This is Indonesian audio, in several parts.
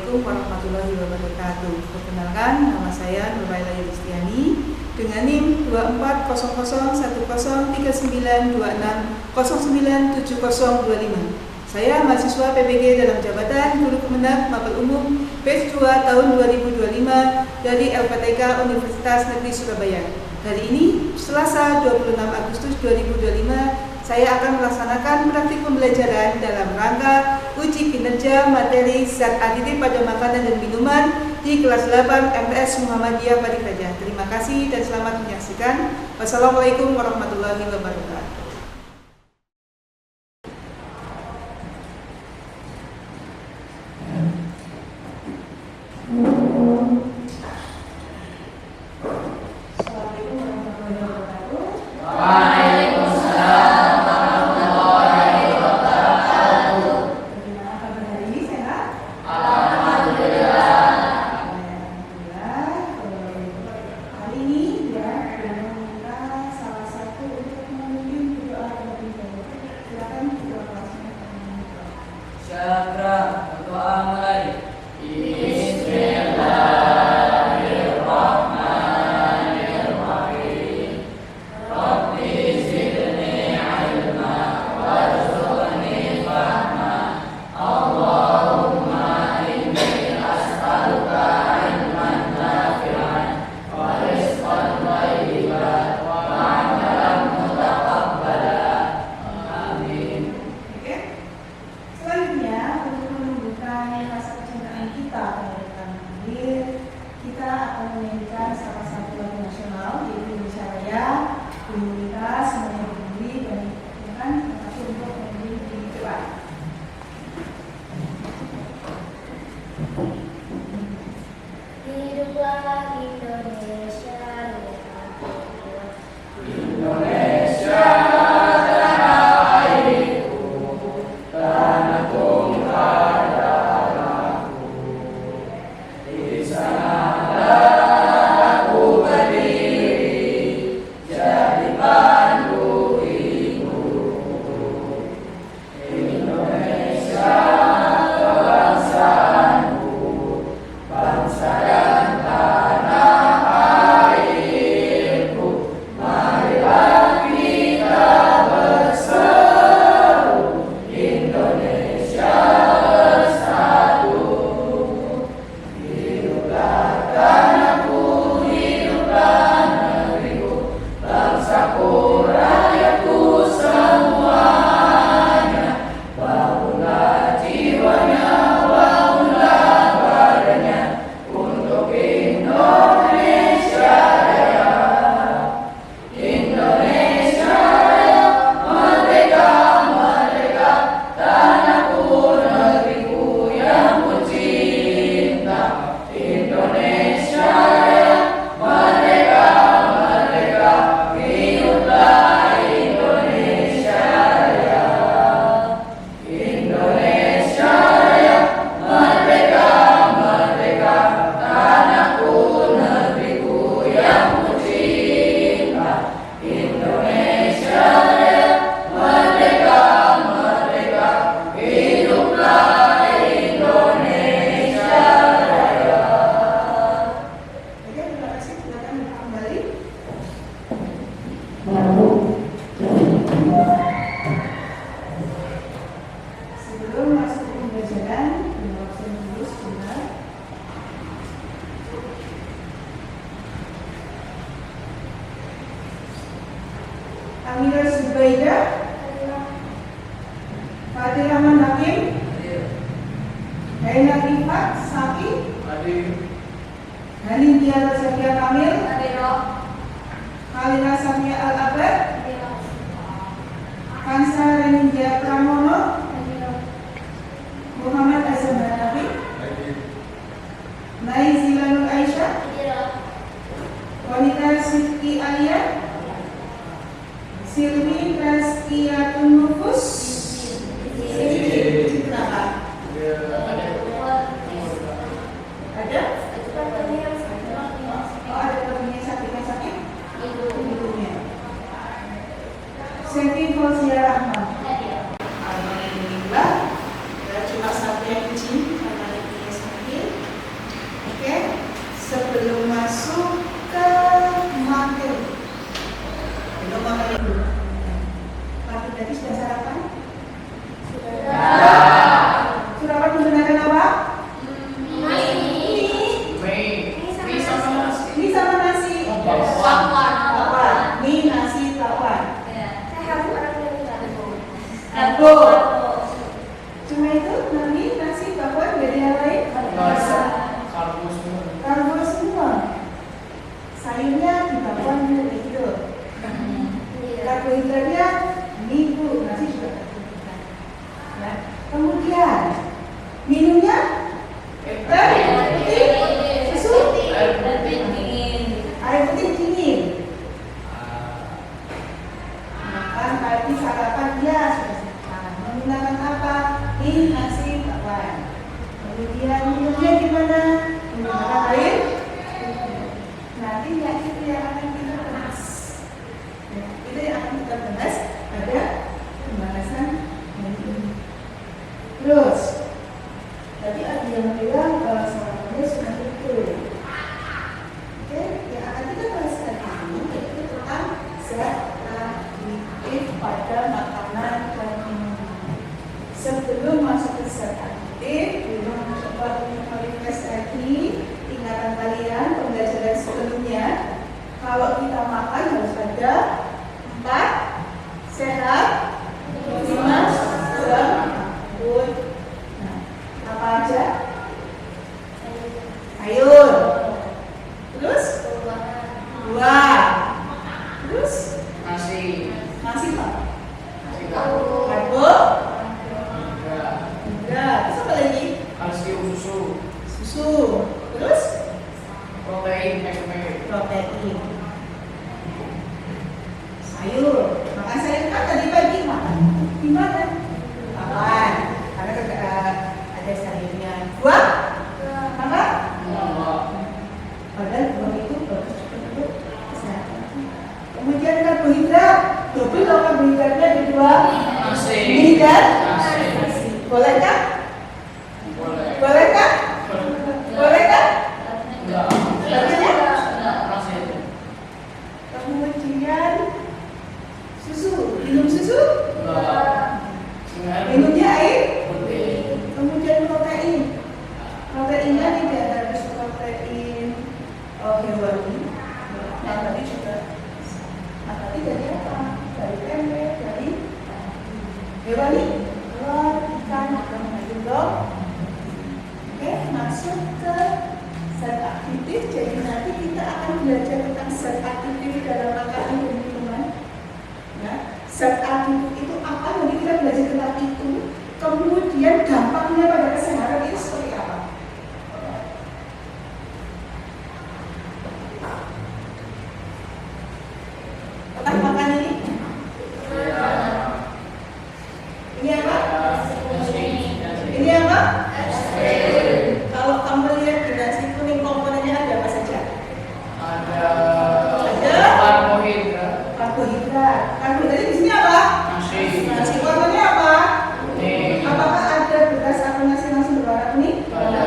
Assalamualaikum warahmatullahi wabarakatuh. Perkenalkan, nama saya Nurbaila Yulistiani dengan NIM 2401113926097025. Saya mahasiswa PBG dalam jabatan Guru Kemenag Mapel Umum Batch 2 tahun 2025 dari LPTK Universitas Negeri Surabaya. Hari ini, Selasa 26 Agustus 2025, saya akan melaksanakan praktik pembelajaran dalam rangka uji kinerja materi zat aditif pada makanan dan minuman di kelas 8 MTS Muhammadiyah Padikraja. Terima kasih dan selamat menyaksikan. Wassalamualaikum warahmatullahi wabarakatuh. Amira Zubaida, Fadil Rahman Hakim, Haina Rifat Saki, Hanin Diara Safia Kamil, Khalina Safia Al-Abad, Kansa Renindya Pramono, Muhammad Azam Hanafi, Naizilanul Aisyah, Wanita Sidki Alia, Silmi Raskiatun Nufus, berapa? Ada? Oh, ada temannya sakit? Ibunya. Senti Fauziah Rahman. Alhamdulillah, cuma satu yang Susu? Air putih dingin. Makan pagi sarapan dia sudah sehat. Menggunakan apa? Nasi bakwan. Kemudian minumnya gimana? Menggunakan air. Nanti itu yang akan kita bahas. Itu yang akan kita bahas pada pembahasan ini. Terus, tadi ada yang bilang sarapannya sudah betul. Oke, yang akan kita bahas hari ini yaitu tentang zat aditif pada makanan dan minuman. Sebelum masuk ke zat aditif, belum mencoba untuk merefresh lagi ingatan kalian pembelajaran sebelumnya. Kalau kita makan harus ada 4 sehat, 5 sempurna. Nah, apa aja? Sayur. Terus? Buah. Terus? Nasi. Nasi apa? Karbo. Karbo. Terus apa lagi? Kalsium susu. Susu. Terus? Protein. Protein. Sayur. Makan sayur kan tadi pagi makan. Gimana? Makan. Karena ada sayurnya. Buah? Apa? Padahal buah itu bagus untuk kesehatan. Kemudian karbohidrat. Double loh karbohidratnya ada 2. Nasi. Mie dan Nasi. boleh kah? Boleh. Boleh kah? Boleh kah? Enggak. Katanya? Nasi. Kemudian susu. Minum susu? Enggak. Minumnya air? Putih. Kemudian protein. Proteinnya tidak harus protein hewani. Nah, tadi juga. Nah, tadi dari apa? Dari tempe, dari hewani. Telur, ikan, kemudian dong. Oke, masuk ke zat aktif. Jadi nanti kita akan belajar tentang zat aktif dalam makanan dan minuman. Ya, zat aktif itu apa? Nanti kita belajar tentang itu. Kemudian dampaknya pada kesehatan itu seperti apa? Pernah makan ini? Ini apa? Ini apa? Kalau kamu lihat di nasi kuning komponennya ada apa saja? Ada karbohidrat. Karbohidrat. Karbohidrat di sini apa? Nasi. Nasi warnanya apa? Kuning. Apakah ada beras atau nasi berwarna kuning? Ada.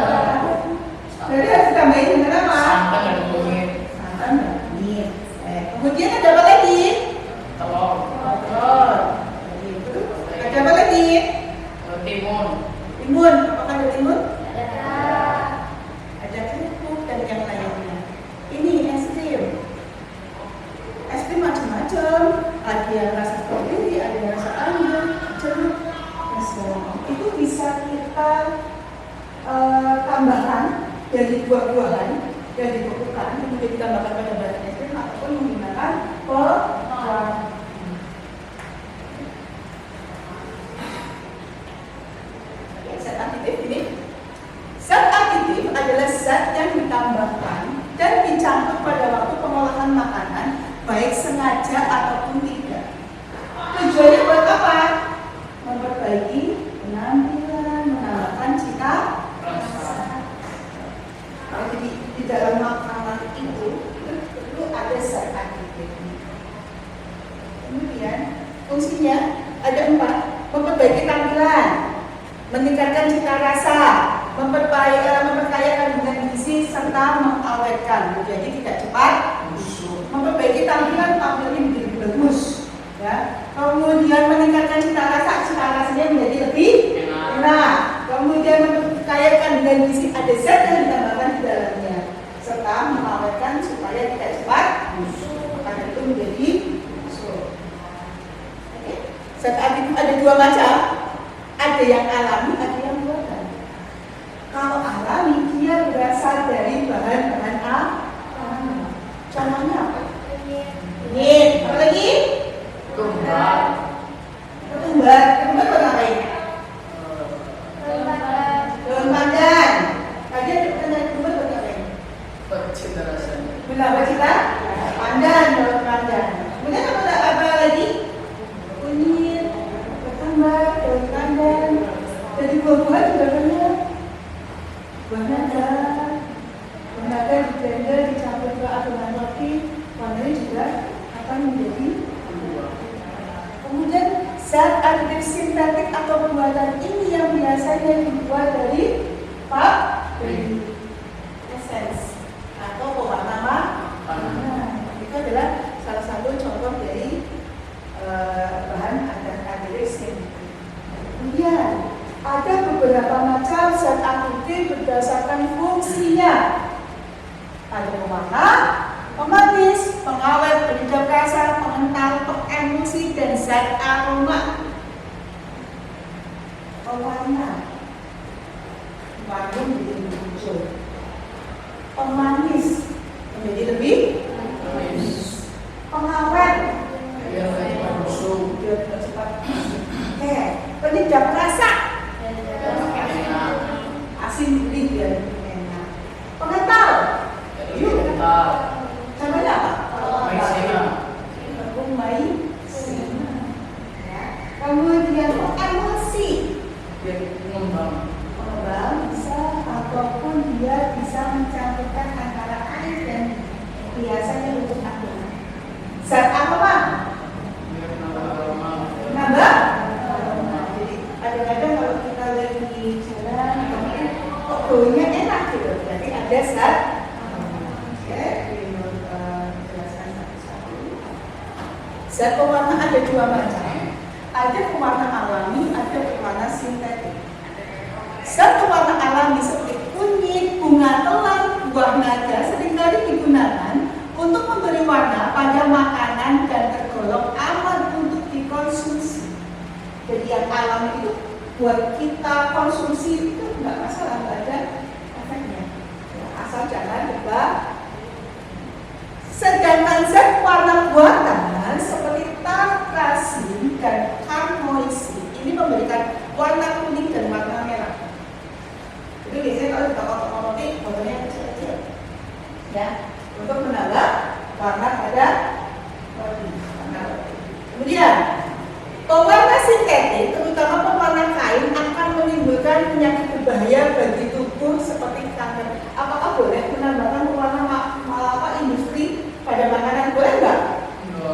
Jadi harus ditambahin dengan apa? Santan dan kunyit. Santan dan kunyit. Kemudian ada apa lagi? Telur. Telur. Ada apa lagi? Timun. Timun. Apakah ada timun? Ada kerupuk dan yang lainnya. Ini es krim. Es krim macam-macam. Ada yang rasa strawberry, ada yang rasa anggur, jeruk, dan sebagainya. Itu bisa kita tambahkan dari buah-buahan yang dibekukan, kemudian ditambahkan pada bahan es krim ataupun menggunakan pewarna. Zat aditif ini. Zat aditif adalah zat yang ditambahkan dan dicampur pada waktu pengolahan makanan, baik sengaja ataupun tidak. Tujuannya buat apa? Memperbaiki penampilan, menambahkan cita rasa. Jadi di dalam makanan itu ada zat aditif. Kemudian fungsinya ada 4: memperbaiki tampilan, meningkatkan cita rasa, memperkaya kandungan gizi, serta mengawetkan, jadi tidak cepat busuk. Memperbaiki tampilan menjadi bagus, ya. Kemudian meningkatkan cita rasanya menjadi lebih enak. Kemudian memperkaya kandungan gizi, ada zat yang ditambahkan di dalamnya, serta mengawetkan supaya tidak cepat busuk. Karena itu menjadi busuk. Oke. Zat aditif ada 2 macam. Ada yang alami, ada yang buatan. Kalau alami, dia berasal dari bahan-bahan alami. Contohnya apa? Ini, apa lagi? Ketumbar. Ketumbar. Ketumbar buat ngapain? Daun pandan. Buah naga di blender dicampur ke adonan roti, warnanya juga akan menjadi dua. Kemudian zat aditif sintetik atau pembuatan ini yang biasanya dibuat dari essence atau pewarna warna. Itu adalah salah satu contoh dari bahan aditif sintetik. Kemudian ada beberapa macam zat aditif berdasarkan fungsinya. Ada pewarna, pemanis, pengawet, penyedap rasa, pengental, pengemulsi, dan zat aroma. Pewarna, warna menjadi lebih hijau. Pemanis menjadi lebih manis. Pengawet, biar cepat. Penyedap rasa, asin gurih biar enak. Pengental, contohnya apa? Maizena. Ya. Kemudian emulsi, pengembang bisa ataupun dia bisa mencampurkan antara air dan biasanya untuk adonan. Zat aroma, nambah. Jadi kadang-kadang kalau kita lagi jalan, kok baunya enak gitu, berarti ada zat. Zat pewarna ada dua macam. Ada pewarna alami, ada pewarna sintetik. Zat pewarna alami seperti kunyit, bunga telang, buah naga seringkali digunakan untuk memberi warna pada makanan dan tergolong aman untuk dikonsumsi. Jadi yang alami itu buat kita konsumsi itu nggak masalah, nggak ada efeknya. Asal jangan lupa. Sedangkan zat warna buatan seperti tartrazin dan karmoisin ini memberikan warna kuning dan warna merah. Itu biasanya kalau di toko-toko roti botolnya kecil-kecil, ya, untuk menambah warna pada roti. Kemudian pewarna sintetik, terutama pewarna kain, akan menimbulkan penyakit berbahaya bagi tubuh seperti kanker. Apakah boleh menambahkan pewarna industri pada makanan? Boleh nggak?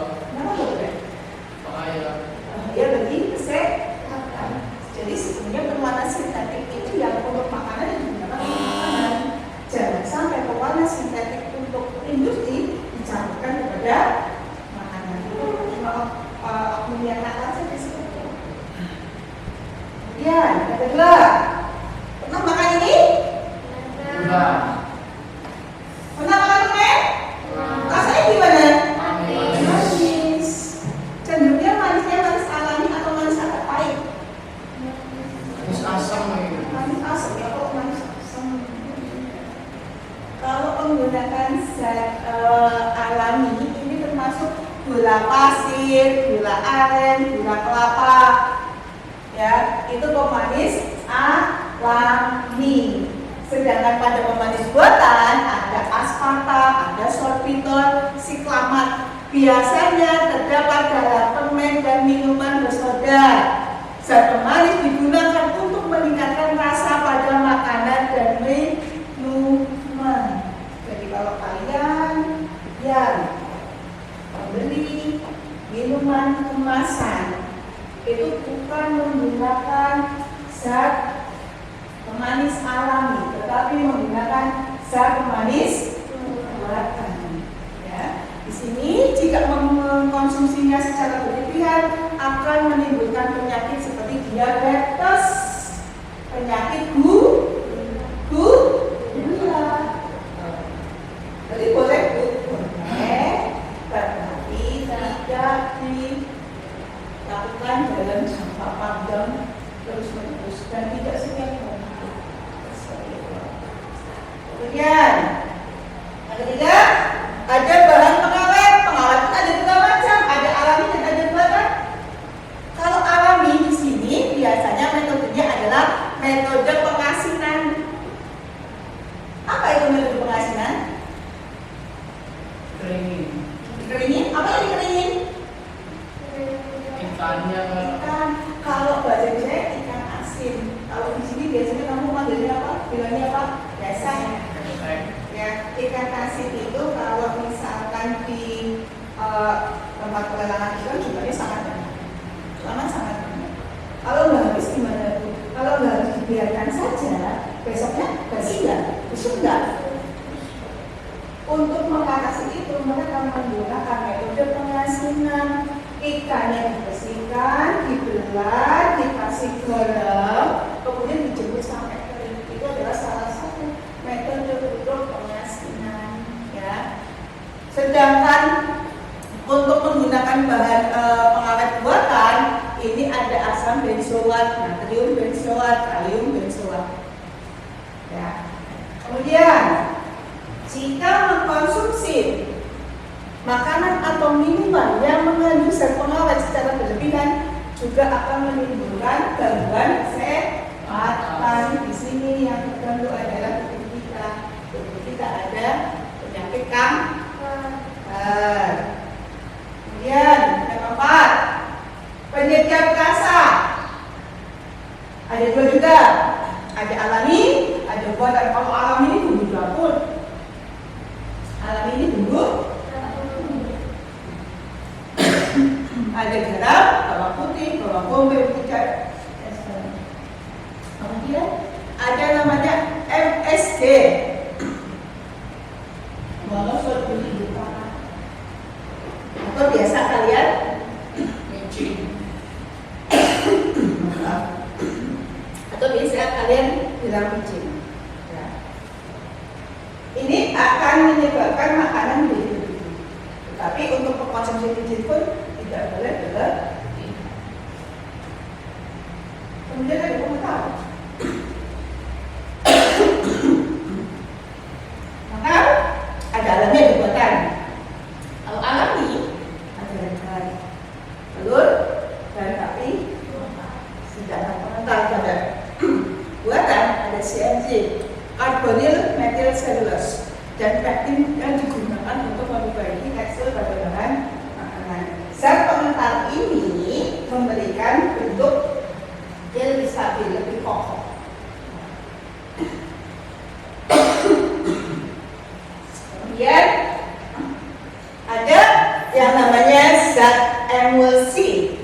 Kenapa boleh? Ya bagi kesehatan. Jadi sebenarnya pewarna sintetik itu yang untuk makanan dan digunakan untuk makanan. Jangan sampai pewarna sintetik untuk industri dicampurkan kepada makanan. Itu cuma oknum yang nakal saja seperti itu. Kemudian yang kedua, pernah makan ini? Pernah makan permen? Rasanya gimana? Manis. Cenderungnya manisnya manis alami atau manis agak pahit? Manis asam. Manis asam ya, kok manis asam. Kalau menggunakan zat alami ini termasuk gula pasir, gula aren, gula kelapa, ya itu pemanis alami. Sedangkan pada pemanis buatan ada aspartam, ada sorbitol, siklamat. Biasanya terdapat dalam permen dan minuman bersoda. Zat pemanis digunakan untuk meningkatkan rasa pada makanan dan minuman. Jadi kalau kalian yang membeli minuman kemasan itu bukan menggunakan zat pemanis alami, tetapi menggunakan zat pemanis buatan. Ya, di sini jika mengkonsumsinya secara berlebihan akan menimbulkan penyakit seperti diabetes, penyakit gula. Jadi boleh tetapi tidak dilakukan dalam jangka panjang terus-menerus dan tidak setiap hari. Kemudian yang ketiga, ada bahan pengawet. Pengawet itu ada dua macam, ada alami dan ada buatan. Kalau alami di sini biasanya metodenya adalah metode pengasinan. Apa itu metode pengasinan? Dikeringin. Apa yang dikeringin? Ikannya. Ikan. Kalau bahasa Indonesia ikan asin. Kalau di sini biasanya kamu manggilnya apa? Bilangnya apa? dasar. Ya, ikan asin itu kalau misalkan di tempat pelelangan ikan jumlahnya sangat banyak. Sangat banyak. Kalau nggak habis gimana tuh? Kalau nggak habis dibiarkan saja, besoknya bersih nggak? Busuk nggak? Untuk mengatasi itu mereka menggunakan metode pengasinan. Ikannya dibersihkan, dibelah, dikasih garam, kemudian dijemur sampai kering. Itu adalah salah satu metode untuk pengasinan. Ya. Sedangkan untuk menggunakan bahan pengawet buatan, ini ada asam benzoat, natrium benzoat, kalium benzoat. Ya. Kemudian jika mengkonsumsi makanan atau minuman yang mengandung zat pengawet secara berlebihan juga akan menimbulkan gangguan kesehatan. Di sini yang terganggu adalah tubuh kita. Tubuh kita ada penyakit kanker. Kemudian yang keempat, penyedap rasa. Ada dua juga, ada alami, ada buatan. Kalau alami ini bumbu dapur. Alami ini bumbu. Ada garam, bawang putih, bawang bombay, pucat. Kemudian ada namanya MSG. Monosodium glutamate. Atau biasa kalian atau biasa kalian bilang micin. Ya. Ini akan menyebabkan makanan menjadi bergigi. Tetapi untuk mengkonsumsi micin pun tidak boleh berlebih. Kemudian ada komentar. Maka ada alami yang dibuatkan. Kalau alami ada yang telur dan sapi. Sedangkan komentar pada buatan ada CMC, carbonyl methyl cellulose, dan pektin yang digunakan untuk memperbaiki tekstur pada bahan makanan. Zat pengental ini memberikan bentuk yang lebih stabil, lebih kokoh. Kemudian ada yang namanya zat emulsi.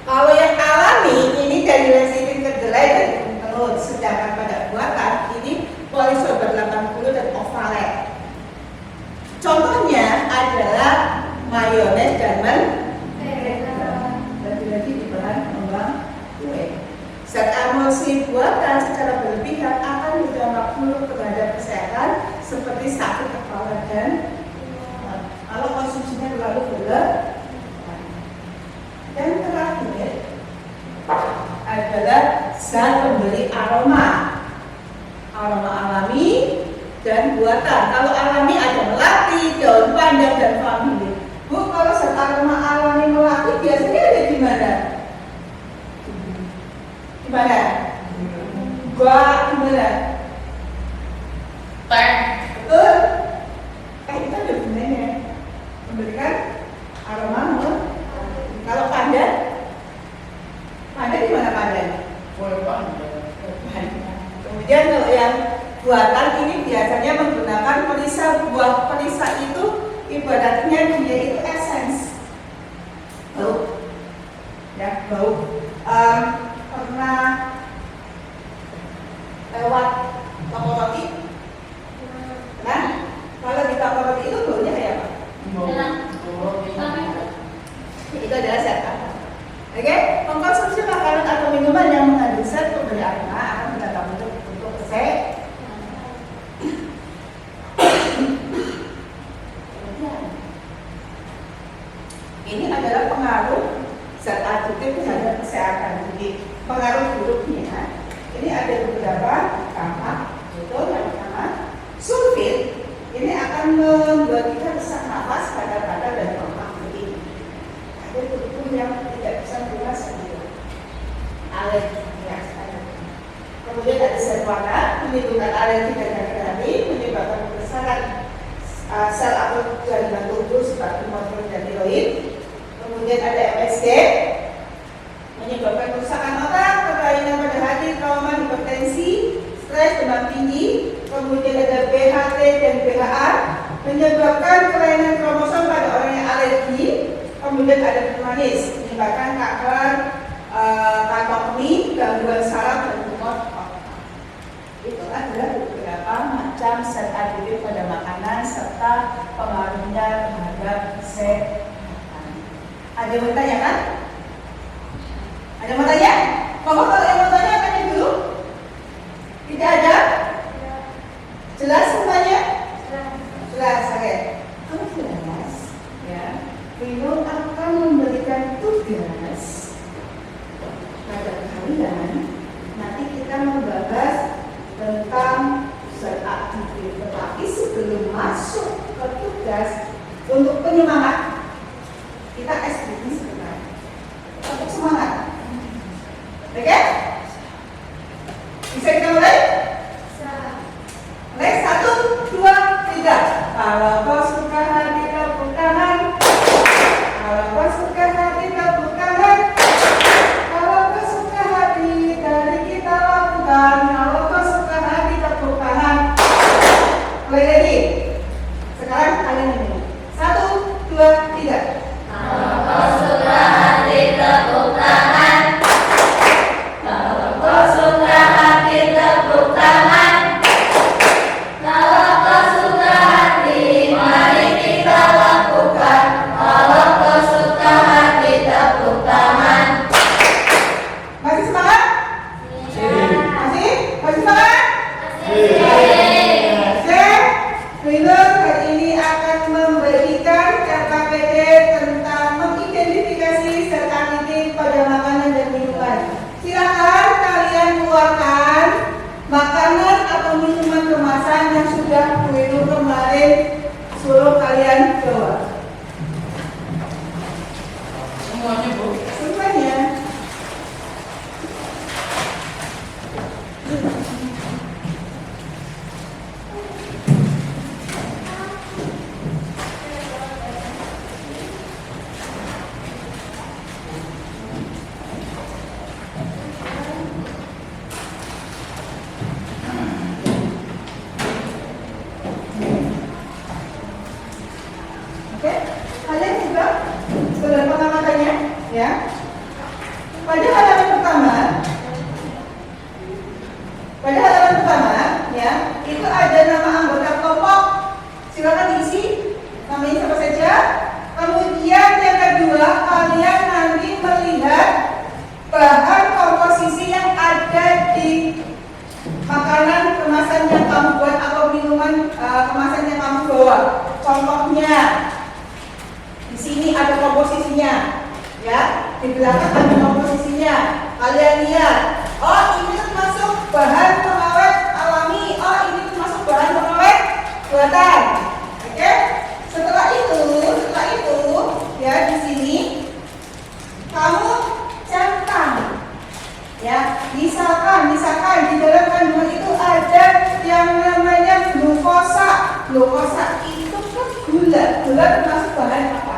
Kalau yang alami ini dari lecitin kedelai dan telur, sedangkan pada buatan ini polisorbate 80 dan ovalet. Contohnya adalah mayones dan mentega. Lagi-lagi di bahan pengembang kue. Zat emulsi buatan secara berlebihan akan berdampak buruk terhadap kesehatan seperti sakit kepala dan kalau konsumsinya terlalu berlebihan. Dan terakhir adalah zat pemberi aroma. Aroma alami dan buatan. Kalau alami ada melati, daun pandan, dan vanili. Bu, kalau zat aroma alami melati biasanya ada di mana? Di mana? Gua di mana? Teh. Betul? Itu ada gunanya. Memberikan aroma melati. Kalau pandan di mana pandan? Kemudian kalau yang buatan ini biasanya menggunakan perisa. Buah perisa itu ibaratnya dia itu essence. Bau, ya bau. Pernah lewat toko roti? Nah, kalau di toko roti itu baunya kayak apa? Itu adalah zat apa? Oke, mengkonsumsi makanan atau minuman yang mengandung zat pemberi aroma akan berdampak untuk kesehatan. Ini adalah pengaruh zat aditif terhadap kesehatan. Jadi pengaruh buruknya ini ada beberapa dampak. Itu yang pertama, sulfit ini akan membuat kita sesak nafas, kadang-kadang dan gampang begini. Ada tubuh yang tidak bisa bebas gitu. Alergi ya. Kemudian ada zat warna menimbulkan alergi dan hati, menyebabkan kebesaran sel atau jaringan tubuh seperti motor dan tiroid. Kemudian ada MSG menyebabkan kerusakan otak, kelainan pada hati, trauma, hipertensi, stres, demam tinggi, kemudian ada BHT dan BHA, menyebabkan kelainan kromosom pada orang yang alergi, kemudian ada manis, menyebabkan kanker kantong kemih, gangguan saraf dan tumor otak. Itu adalah beberapa macam zat aditif pada makanan serta pengaruhnya terhadap kesehatan. Ada yang mau tanya kan? Ada yang mau tanya? Kalau yang mau tanya tanya dulu. Tidak ada? Jelas semuanya? Jelas, oke. Kalau jelas, ya, Rino akan memberikan tugas pada kalian. Nanti kita membahas tentang zat aktif, tetapi sebelum masuk ke tugas untuk penyemangat, kita SBB sebentar untuk semangat. Oke? Bisa kita mulai? Mulai 1, 2, 3. Kalau kau suka hati tepuk tangan. Kalau kau suka hati tepuk tangan. Kalau kau suka hati dari kita lakukan. Kalau kau suka hati tepuk tangan. Mulai lagi. Sekarang kalian ini. 1, 2, 3. Kalau kau suka hati tepuk tangan. Kalau kau suka hati tepuk tangan. Kalau kau suka hati, mari kita lakukan. Kalau kau suka hati tepuk tangan. Masih semangat? Masih? Masih semangat? Rino hari ini akan memberikan KKPD tentang mengidentifikasi zat aktif pada makanan dan minuman. Silakan kalian keluarkan makanan atau minuman kemasan yang sudah Rino kemarin suruh kalian jawab. Semuanya, Bu. Semuanya. Oke, kalian juga sudah pengamatannya, ya. Pada halaman pertama, ya, itu ada nama anggota kelompok. Silakan diisi namanya siapa saja. Kemudian yang kedua, kalian nanti melihat bahan komposisi yang ada di makanan kemasan yang kamu buat atau minuman kemasan yang kamu bawa. Contohnya, di sini ada komposisinya, ya. Di belakang ada komposisinya. Kalian lihat, oh ini termasuk bahan pengawet alami, oh ini termasuk bahan pengawet buatan. Oke? Setelah itu, ya di sini kamu centang, ya. Misalkan di dalam kandungan itu ada yang namanya glukosa. Glukosa itu kan gula. Gula termasuk bahan apa?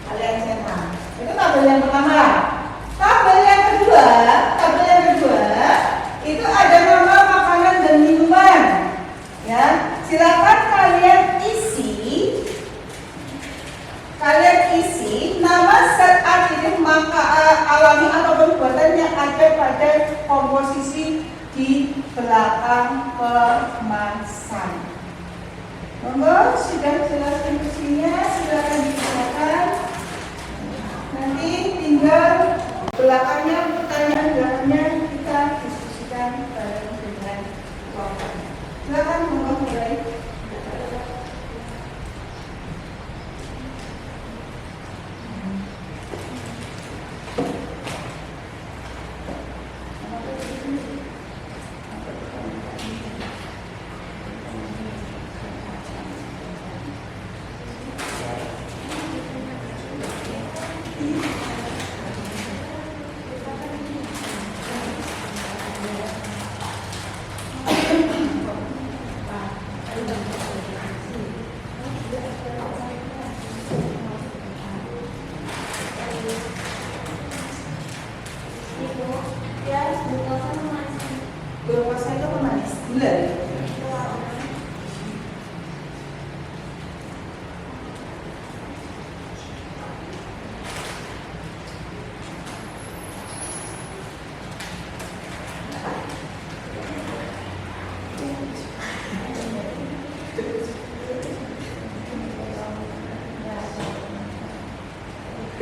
Kalian centang. Itu tabel yang pertama. Tabel yang kedua itu ada nama makanan dan minuman. Ya, silakan kalian isi nama zat aktif alami atau buatan yang ada pada komposisi di belakang kemasan. Monggo, sudah jelaskan isinya, silakan dibacakan. Nanti tinggal belakangnya pertanyaan kita diskusikan bareng dengan kelompok. Silakan monggo mulai.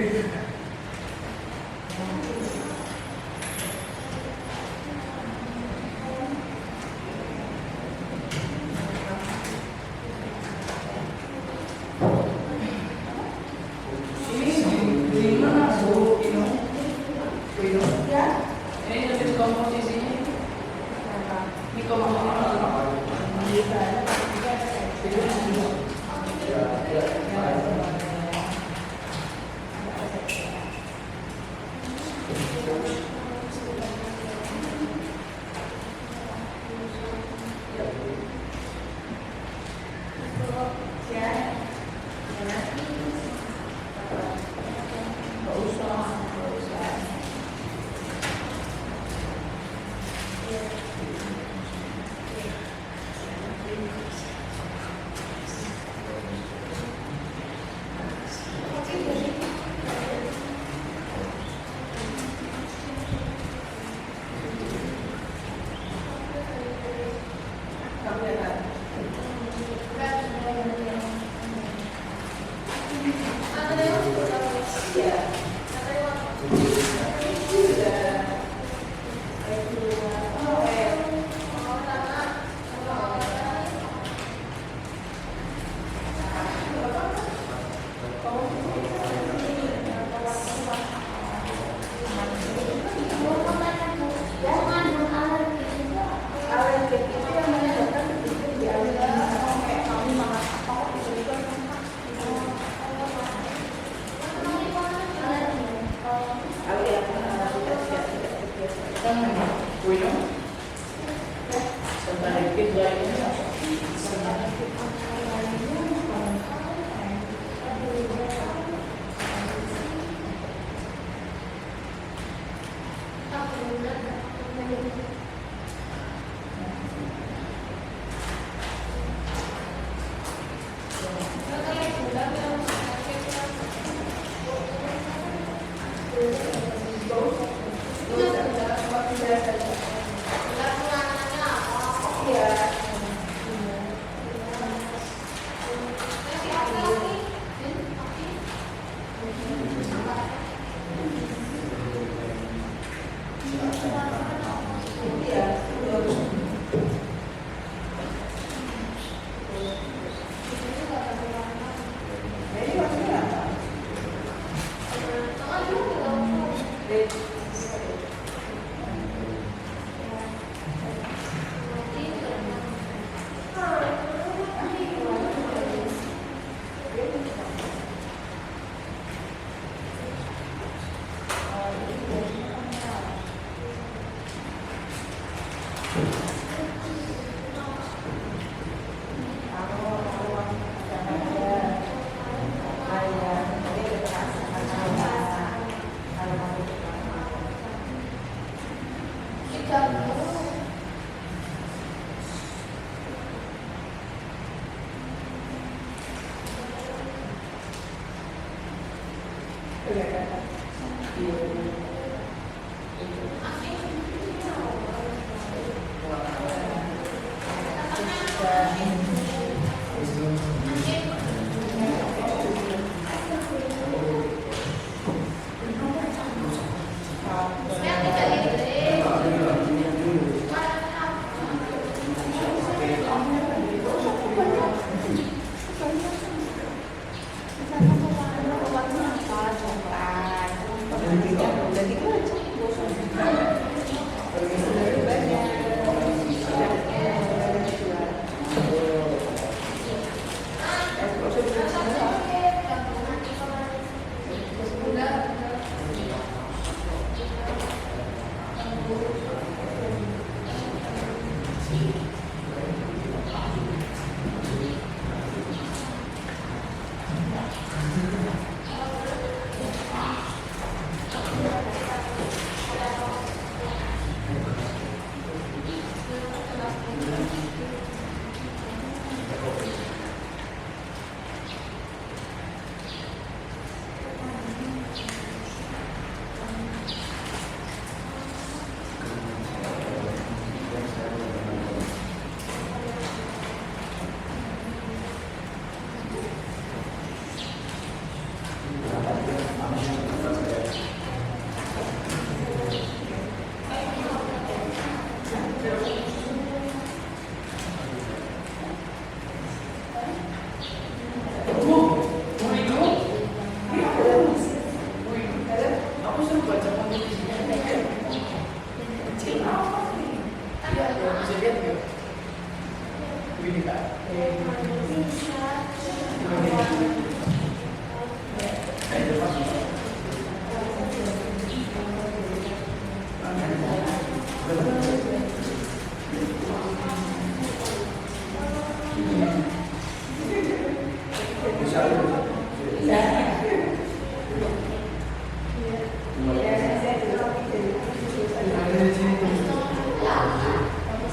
Ini di mana Bu Ino? Bu Ino? Ini lebih komposisinya. Ini komposisinya.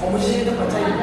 Komposisi itu baca ini.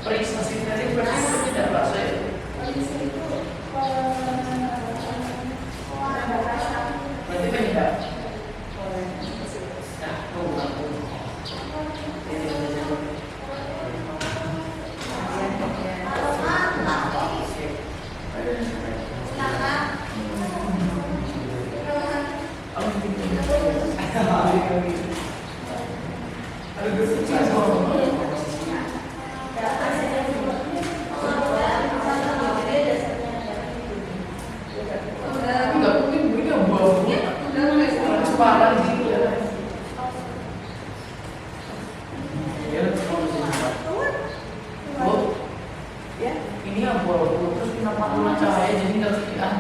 Periksa sintetik berarti tidak bahasa ya? Berarti beda. Ini yang bolu, terus kenapa pantulan cahaya jadi nggak kelihatan?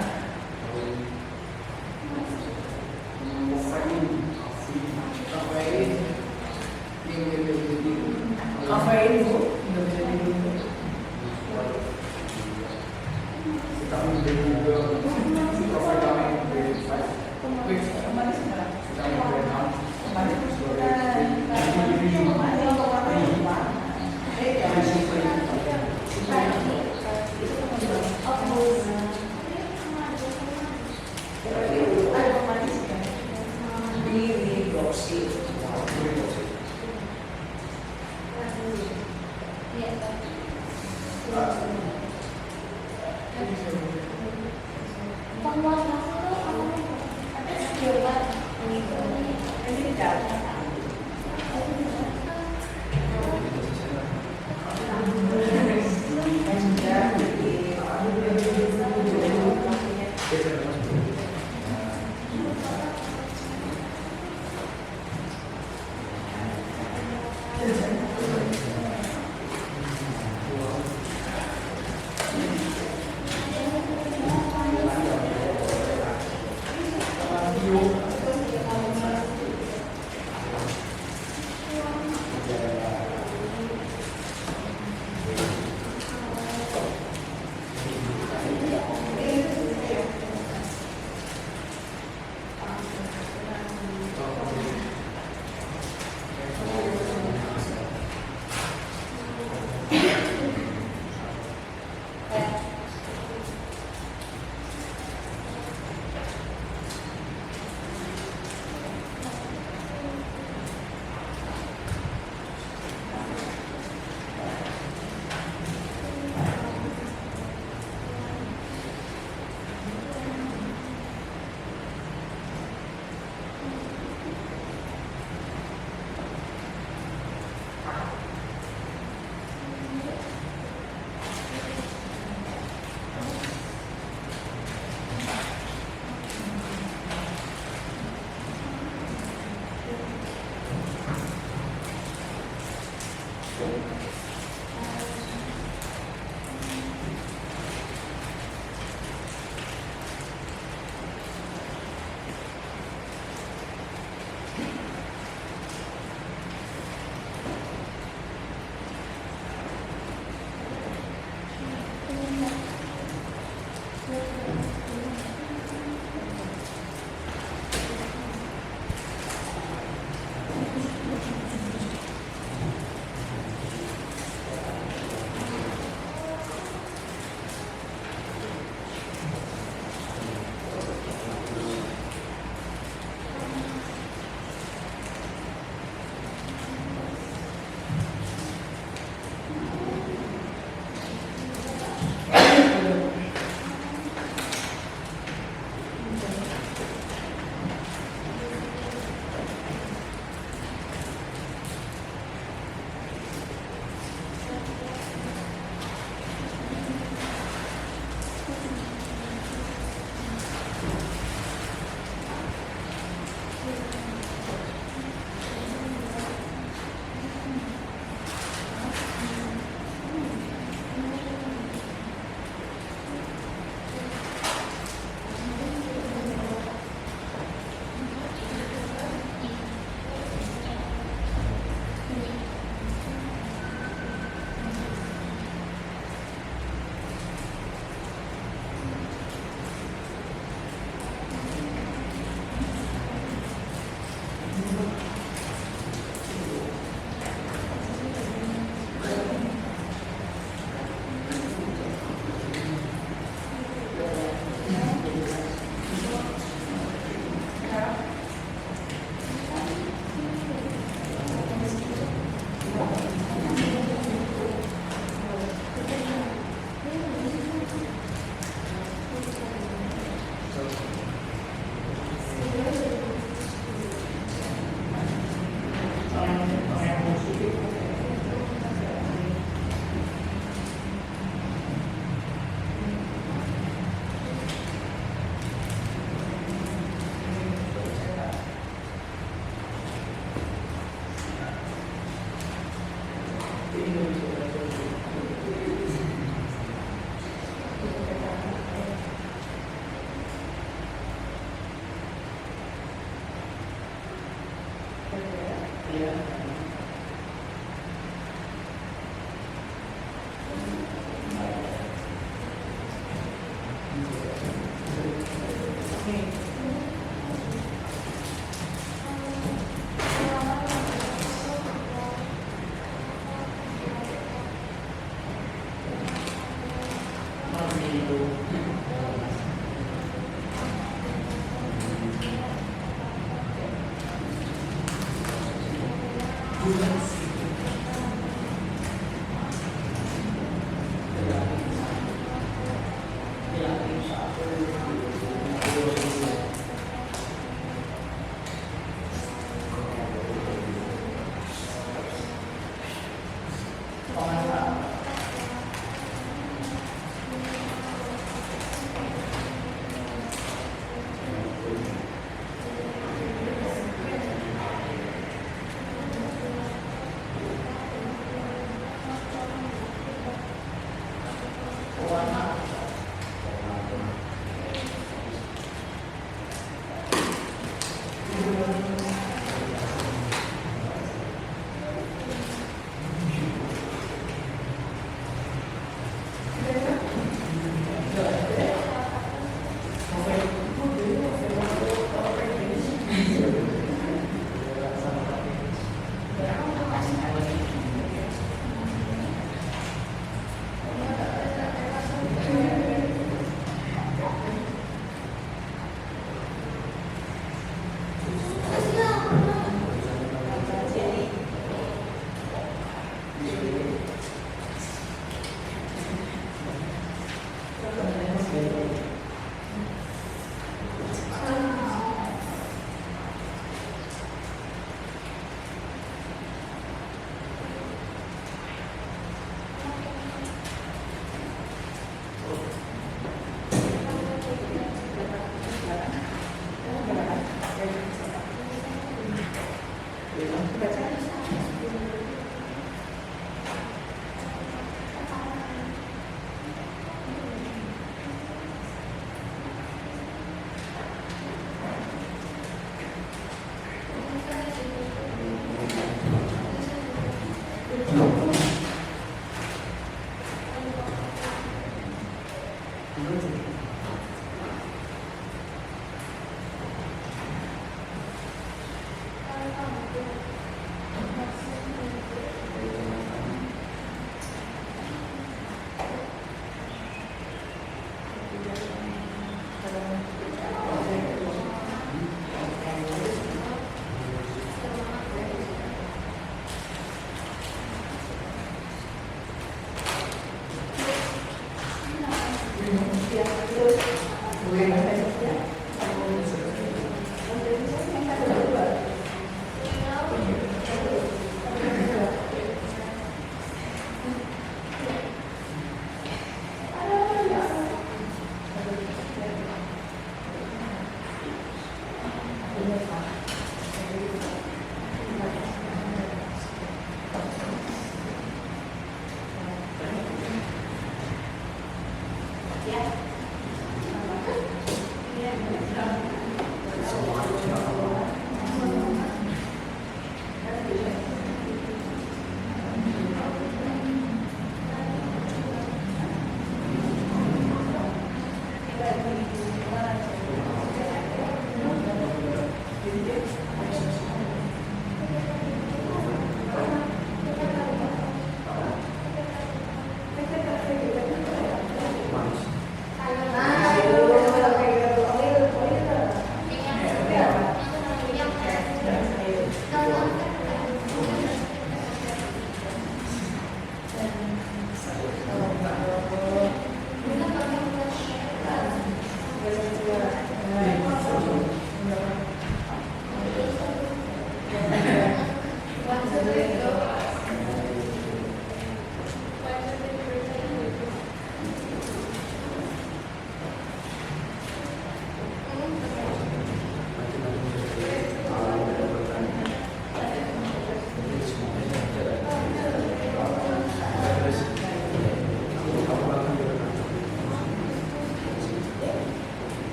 Kafein bu, nggak bisa diminum.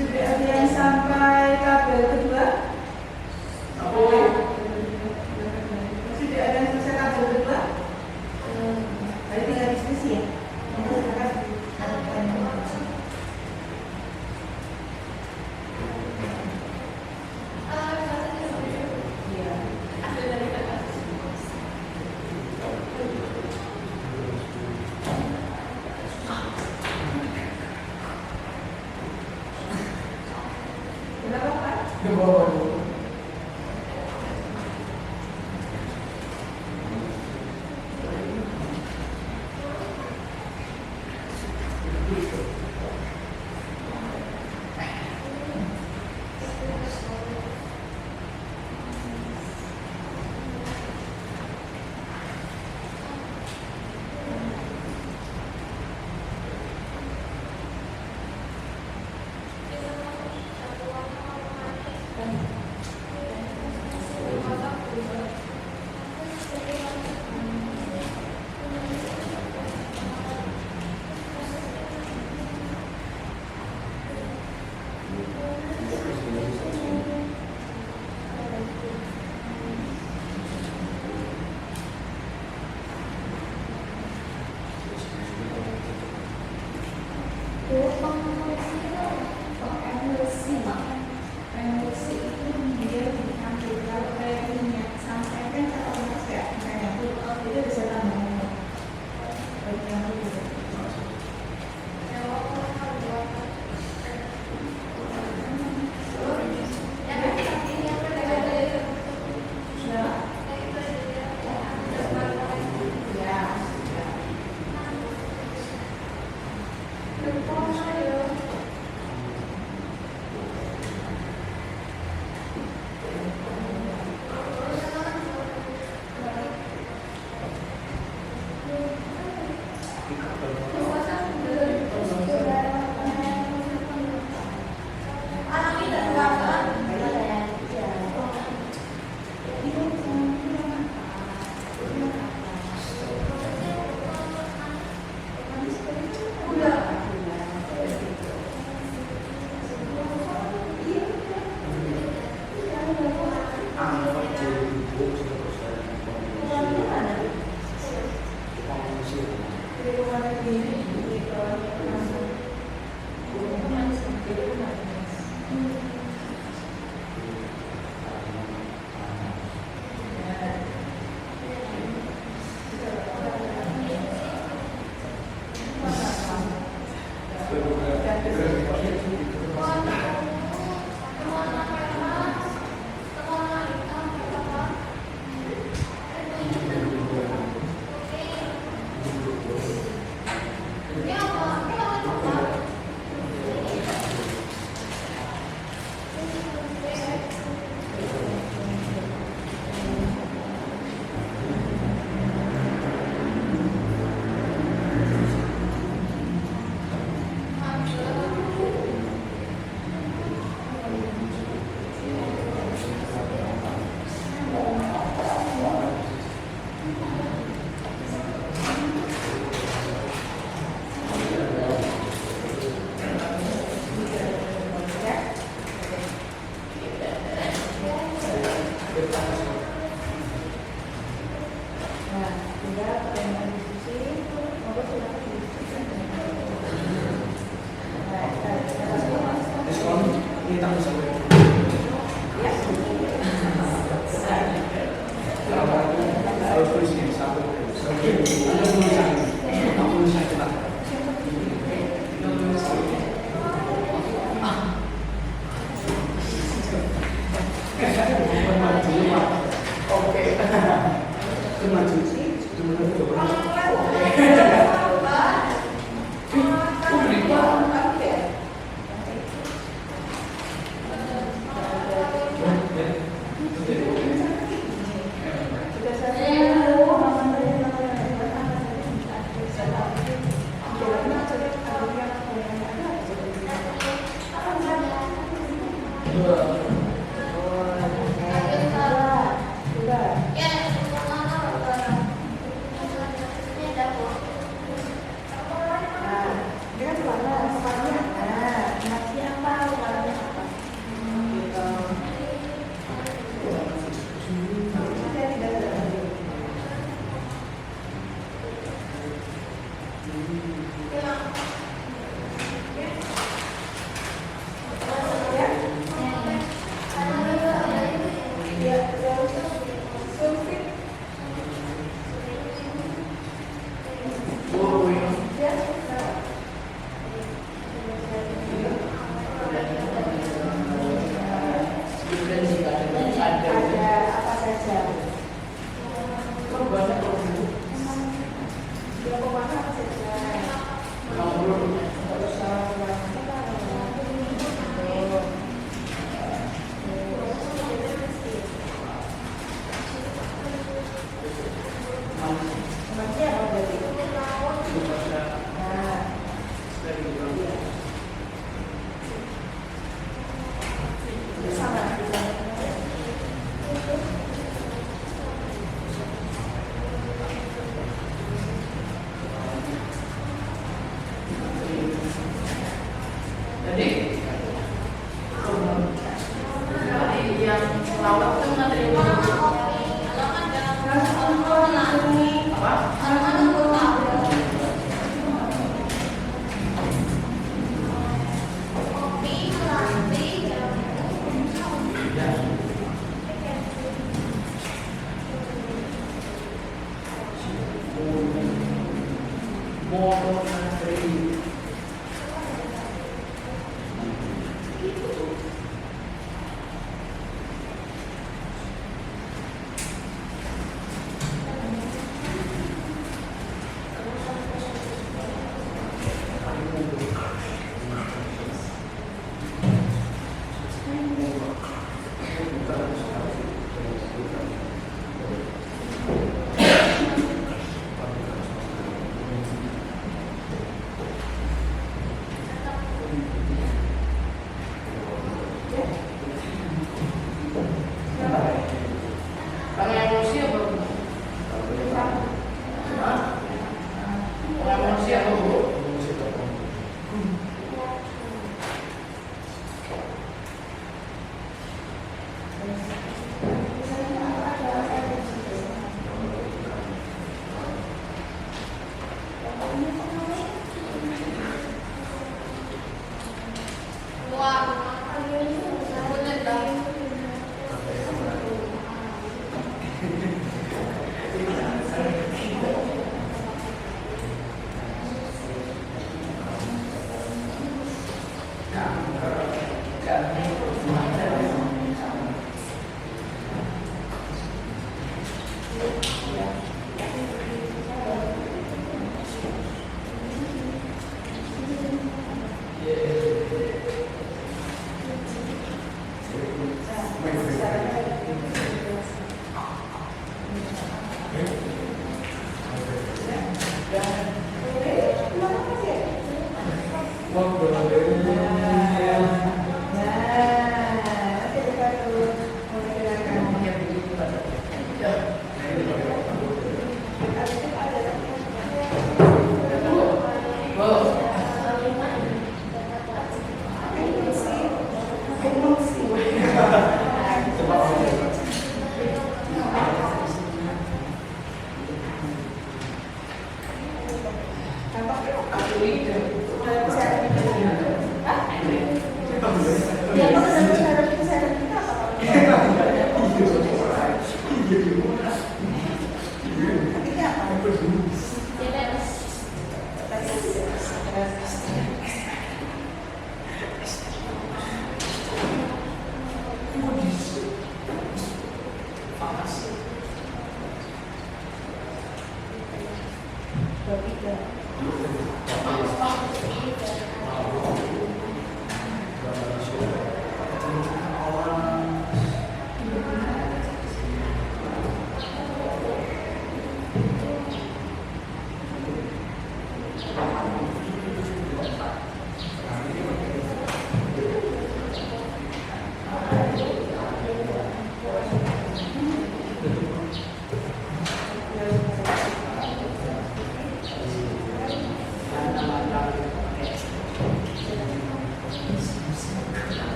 Sudah ada yang sampai tabel kedua? Sudah ada yang selesai tabel kedua? Tadi tinggal diskusi ya? Kenapa Pak? Ke bawah dulu. Emosi itu dia diambil kalau kayak minyak sampai kan kalau mas kayak itu bisa tambah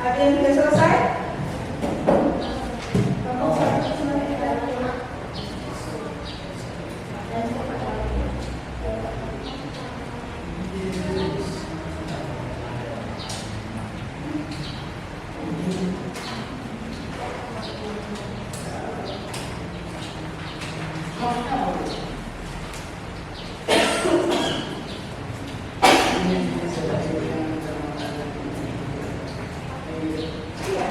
Ada yang sudah selesai? Iya.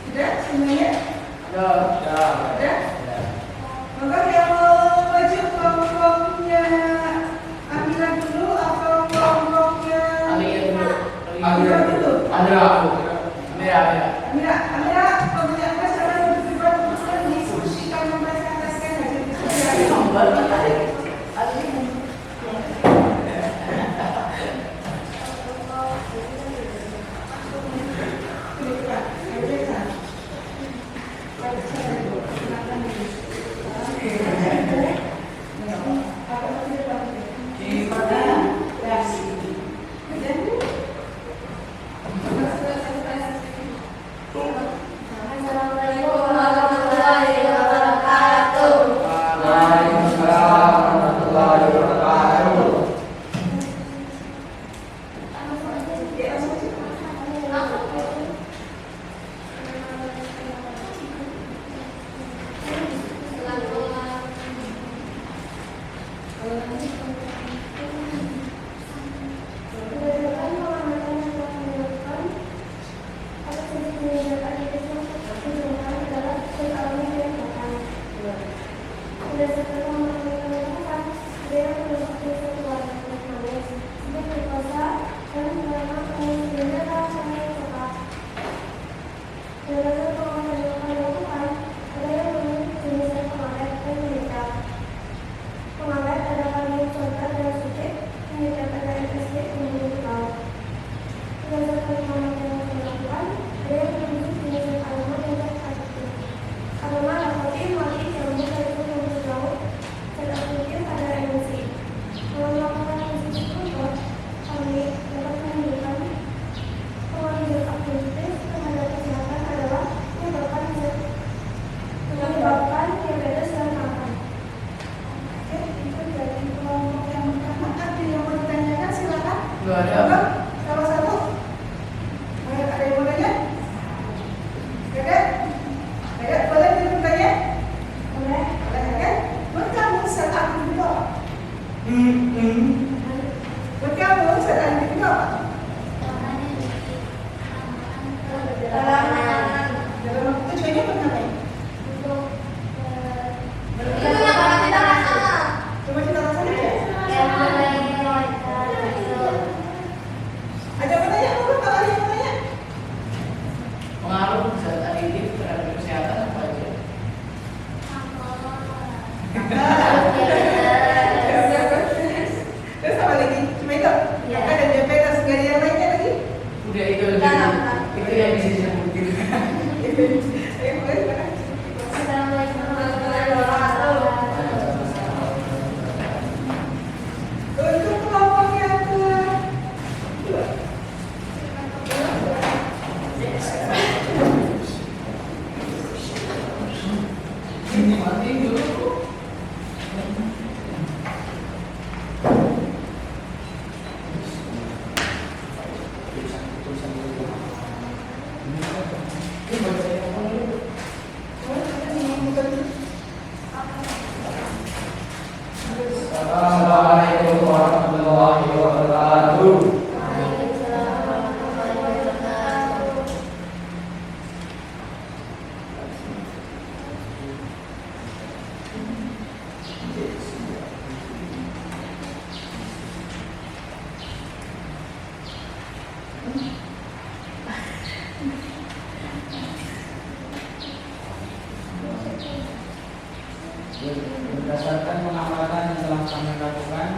Sudah semuanya? Sudah. Sudah? Maka yang mau maju kelompoknya Amira dulu atau kelompoknya Amira dulu? Amira, kelompoknya Amira sekarang berdua teruskan diskusikan mempresentasikan hasil diskusi. Assalamualaikum warahmatullahi wabarakatuh. Waalaikumsalam warahmatullahi wabarakatuh. Salah satu. Ada yang mau tanya? Ada? Boleh bertanya? Boleh, kan? Berkamu saat aktivitas. Berkamu saat aktivitas. Dalam tujuannya mengapain? Coba kita rasakan ya. Ada pertanyaan? Kalau ada yang bertanya? Pengaruh zat aditif terhadap kesehatan apa aja? Terus apa lagi? Cuma itu? Ada diabetes, gak ada yang lainnya lagi? Udah itu yang bisa disebutin. Ayo, boleh, silakan. Assalamualaikum warahmatullahi wabarakatuh. Untuk kelompok yang kedua. Ini mati dulu. Assalamualaikum warahmatullahi wabarakatuh. Berdasarkan pengamatan yang telah kami lakukan,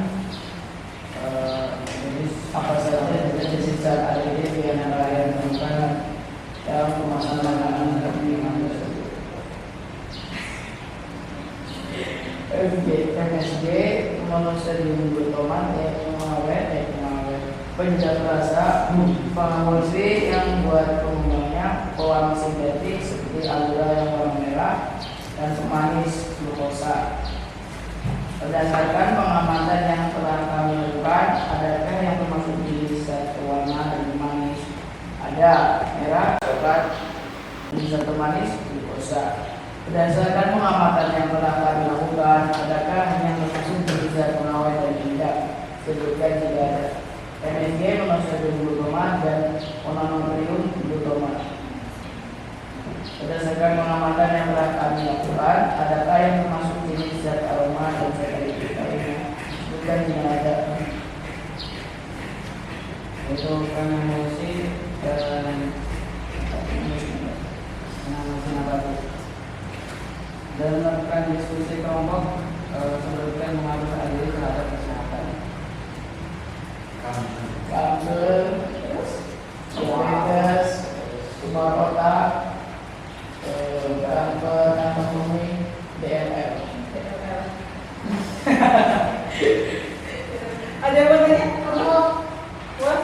jadi apa saja dari sisa ADD yang lain menemukan dalam pemasangan makanan dan minuman tersebut. MSG manusia di tomat yang mengawet penyedap rasa, pengawasi yang buat pengembangnya, pewarna sintetik seperti alga yang warna merah dan pemanis glukosa. Berdasarkan pengamatan yang telah kami lakukan, adakah yang termasuk di zat pewarna dan pemanis? Ada merah, coklat, zat pemanis glukosa. Berdasarkan pengamatan yang telah kami lakukan, adakah yang termasuk di zat pengawet dan penyedap? Sebutkan jika ada. MSG mengonsumsi glutamat dan mononatrium glutamat. Berdasarkan pengamatan yang telah kami lakukan, adakah yang termasuk jenis zat aroma dan zat adiktif lainnya? Bukan yang ada. Itu emulsi dan nabati. Dalam melakukan diskusi kelompok, sebelumnya mengatur adil terhadap kesehatan. Kanker, diabetes, tumor otak, kanker anatomi, DLL. Ada yang bertanya? Buat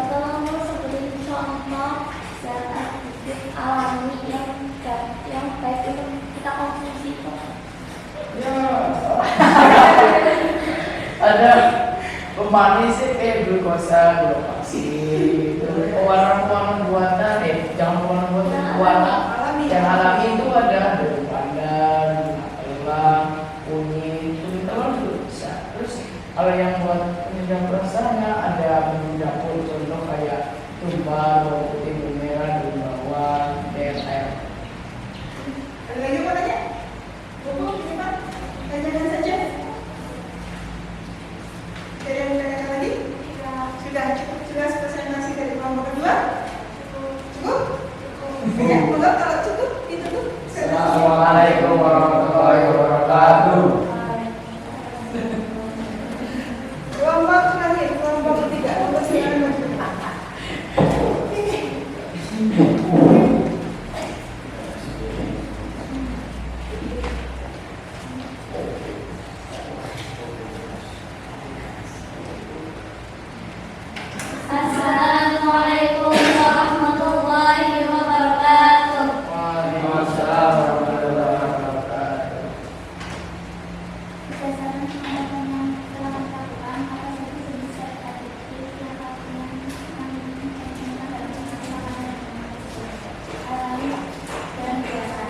tolong seperti contoh zat aktif alami yang baik untuk kita konsumsi. Ya, ada pemanis kayak glukosa, glukosida, pewarna buatan, jangan pewarna buatan, pewarna yang alami itu ada dari pandan, elang, kunyit, kunyit telur juga bisa. Terus kalau yang buat penyedap rasanya ada bumbu dapur, contoh kayak tumbal, bawang putih, bawang merah, daun bawang, DLL. Ada lagi yang mau tanya? Buku, Pak? Tanyakan saja. Ada yang menanyakan lagi? Sudah cukup jelas presentasi dari kelompok kedua? Cukup? Ya, moga kalau cukup, itu tuh. Assalamualaikum warahmatullahi wabarakatuh. Kelompok terakhir, kelompok ketiga, kelompok sembilan. Assalamualaikum warahmatullahi wabarakatuh. Waalaikumsalam warahmatullahi wabarakatuh. Berdasarkan pengamatan yang telah dilakukan, apa saja jenis zat adiktif yang kemungkinan dalam makanan alami dan biasa.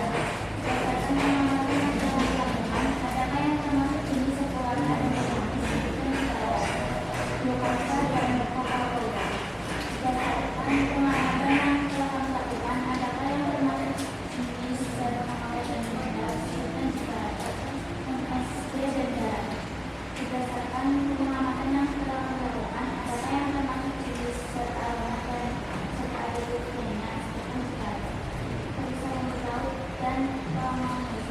Berdasarkan pengamatan yang telah dilakukan, adakah yang termasuk jenis zat pewarna dan pemanis seperti glukosa dan Coca-Cola? Berdasarkan pengamatan yang telah kami lakukan, adakah yang termasuk jenis zat pengawet dan penyedap seperti juga MSG dan garam? Berdasarkan pengamatan yang telah kami lakukan, adakah yang termasuk jenis zat aroma dan zat adiktif lainnya seperti juga perisai laut dan pemanis?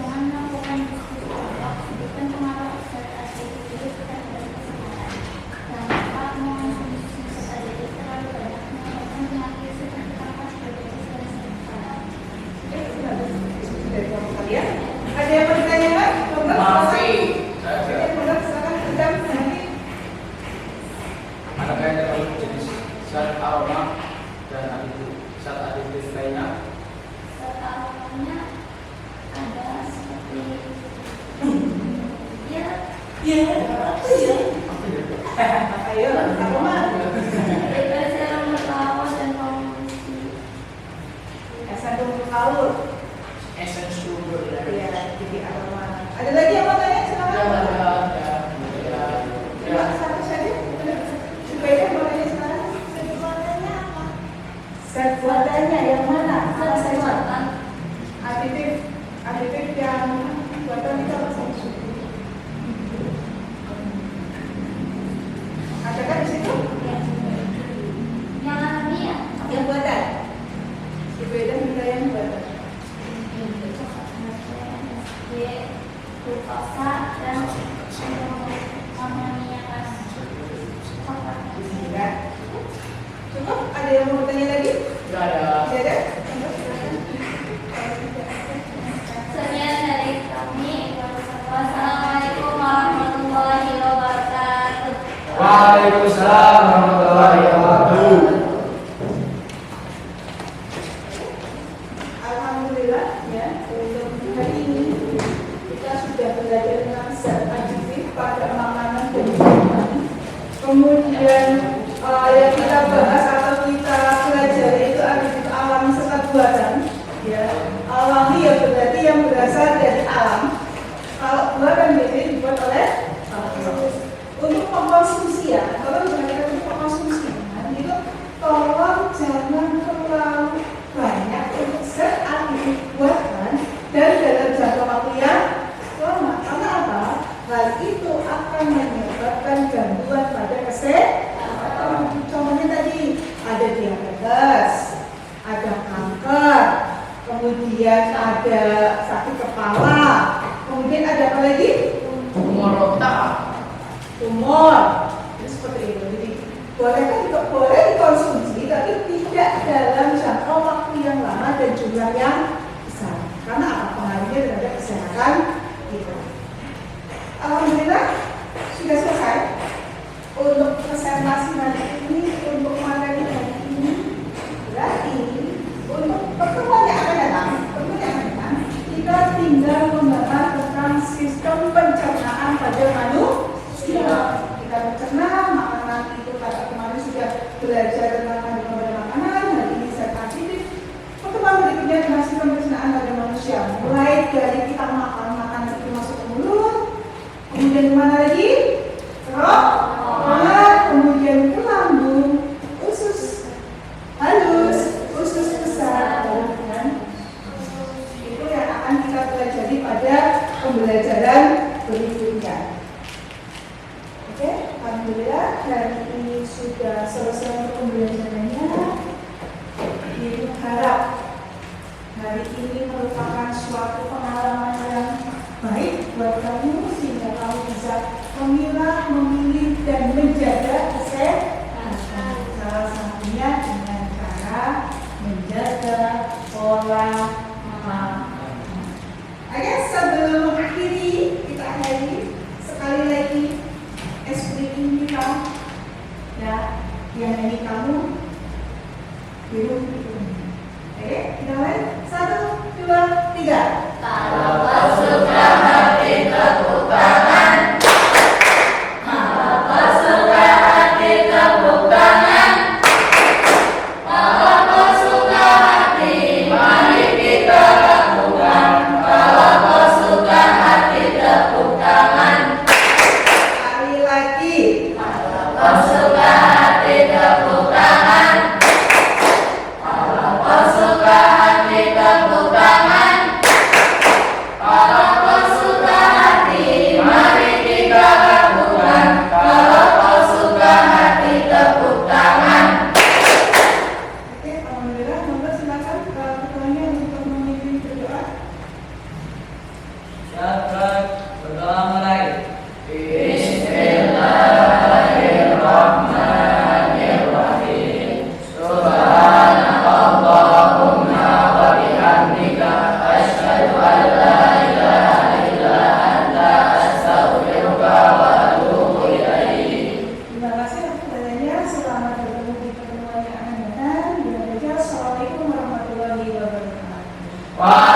Dengan melakukan diskusi kelompok, sebutkan pengaruh zat adiktif terhadap kesehatan. Dampak mengonsumsi zat adiktif terlalu banyak menyebabkan penyakit seperti kanker, diabetes, dan sebagainya. Sudah diskusi dari kelompok kalian. Ada yang mau ditanyakan? Moga, Maafi. Moga, silakan sedang nanti. Adakah yang termasuk jenis zat aroma dan zat adiktif lainnya? Zat aromanya ada seperti Ayo, aroma. serum berlawan dan polusi. Asal tunggu kaur. Essence sugar. Iya, jadi aroma. Ada lagi yang mau tanya? Silakan. Cuma satu saja. Supaya mau tanya sekarang. Buatannya apa? Zat buatannya yang mana? Apa Zat saja? buatan. Aditif yang buatan itu apa saja? Adakah di situ? Yang alami ya? Yang buatan. Si beda minta yang buatan. glukosa dan amonia gas. Ya. Cukup? Ada yang mau bertanya lagi? Tidak ada. Tidak ada? Sekian dari kami. Wassalamualaikum warahmatullahi wabarakatuh. Waalaikumsalam warahmatullahi wabarakatuh. Alhamdulillah ya, untuk hari ini kita sudah belajar tentang zat aditif pada makanan dan minuman. Kemudian yang kita bahas atau kita pelajari itu aditif alam serta buatan. Ya, alami ya berarti yang berasal dari alam. Kalau buatan biasanya dibuat oleh untuk pengkonsumsi ya. Kalau misalnya untuk pengkonsumsi, itu tolong jangan terlalu banyak untuk zat aditif buatan dan dalam jangka waktu yang lama. Karena apa? Hal itu akan menyebabkan gangguan pada kesehatan. Contohnya tadi ada diabetes, ada kanker, kemudian ada sakit kepala, kemudian ada apa lagi? Tumor otak. Tumor. Jadi seperti itu. Jadi boleh dikonsumsi, tapi tidak dalam jangka waktu yang lama dan jumlah yang besar. Karena apa? Pengaruhnya terhadap kesehatan kita. Alhamdulillah sudah selesai untuk presentasi hari ini, untuk materi hari ini. Berarti untuk pertemuan yang akan datang, kita tinggal membahas tentang sistem pencernaan pada manusia. Kita mencerna makanan itu pada kemarin sudah belajar tentang kandungan pada makanan, hari ini zat aditif. Pertemuan berikutnya tentang sistem pencernaan pada manusia. Mulai dari kita makan itu masuk ke mulut, kemudian kemana lagi? Perut, kemudian ke lambung, usus halus, usus besar, dan itu yang akan kita pelajari pada pembelajaran berikutnya. Oke, alhamdulillah hari ini sudah selesai untuk pembelajarannya. Harap hari ini merupakan suatu pengalaman yang baik buat kamu sehingga kamu bisa memilah, memilih dan menjaga kesehatan. Salah satunya dengan cara menjaga pola makan. Oke, sebelum mengakhiri kita akhiri sekali lagi ekspresi kita ya, yang ini kamu biru itu. Oke, kita mulai 1, 2, 3. Kalau kesuka hati tepuk tangan. Kalau kesuka hati tepuk tangan. Kalau kesuka hati mari kita lakukan. Kalau kesuka hati tepuk tangan. Sekali lagi. Kalau kesuka hati tepuk tangan. Kalau kesuka hati tepuk tangan. Kalau kesuka hati mari kita lakukan. Kalau kesuka hati tepuk tangan. Oke, alhamdulillah. Monggo silakan ketuanya untuk memimpin berdoa. Siapa berdoa mulai? Bismillahirrahmanirrahim. Subhanakallahumma wa bihamdika asyhadu an la ilaha illa anta astaghfiruka wa atubu ilaik. Terima kasih atas pertanyaannya. Selamat bertemu di pertemuan yang akan datang. Assalamualaikum warahmatullahi wabarakatuh.